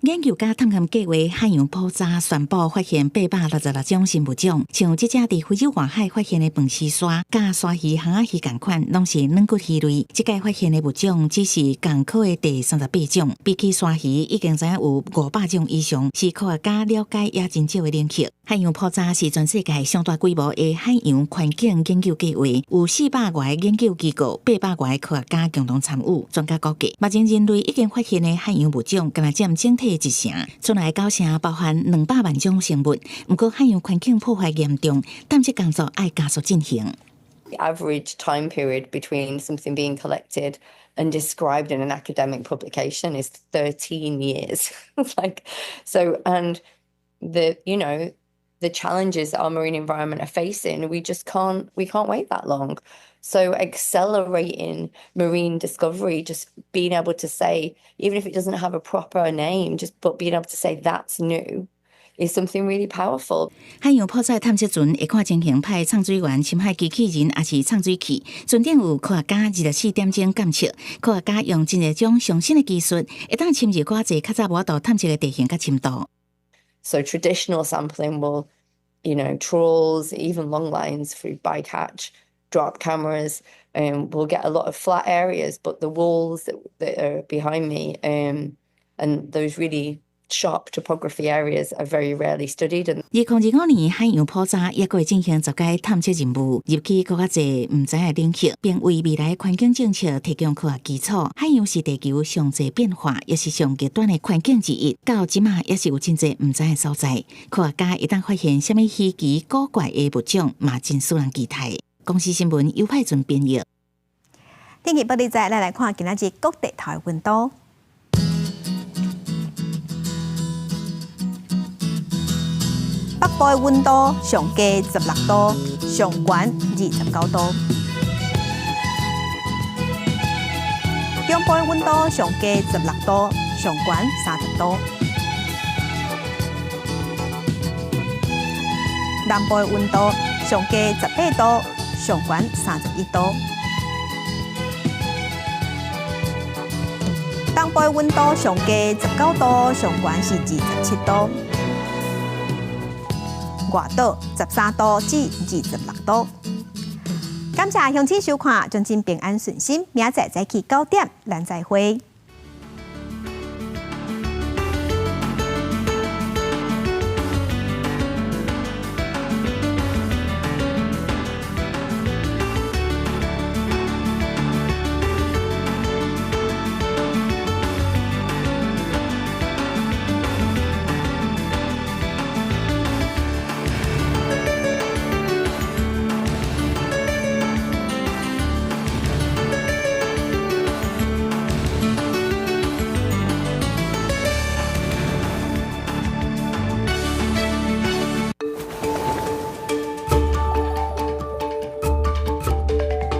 研究家探勘计划海洋普查宣布发现866种新物种，像这只伫非洲外海发现的饭丝鲨、甲鲨鱼、蛤仔鱼同款，拢是软骨鱼类。这届发现的物种只是港口的第38种，比起鲨鱼已经知影有500种以上，是科学家了解也真少的领域。海洋普查是全世界上大规模的海洋环境研究计划，有400多个研究机构、800多个科学家共同参与。专家估计，目前人类已经发现的海洋物种，敢若占整体1成，出来9成包含200万种生物。不过，海洋环境破坏严重，探测工作要加速进行。The average time period between something being collected and described in an academic publication is 13 years. And the challenges that our marine environment are facing, we can't wait that long. So accelerating marine discovery, just being able to say, even if it doesn't have a proper name, but being able to say that's new, is something really powerful. 海洋普查探测船会看情形派畅水员、深海机器人，也是畅水器。船顶有科学家24点钟监测，科学家用真侪种上新的技术，会当深入较侪较早无法度探测的地形甲深度。So traditional sampling will, trawls, even long lines through bycatch, drop cameras, we'll get a lot of flat areas, but the walls that are behind me, and those really sharp topography areas are very rarely studied. 2025年海洋普查也会进行10个探测任务，入去更较侪唔知的领域，并为未来环境政策提供科学基础。海洋是地球上侪变化，也是上极端的环境之一。到即马也是有真侪唔知的所在。科学家一旦发现什么稀奇古怪的物种，嘛真使人期待。公司新闻尤派准编译。天气报道在来看今仔日各地头的温度。北部的温度上低16度，上悬29度；中部的温度上低16度，上悬30度；南部的温度上低18度，上悬31度；东部的温度上低19度，上悬是27度。外岛13度至26度。感谢乡亲收看，祝您平安顺心，明仔载早起9点，咱再会。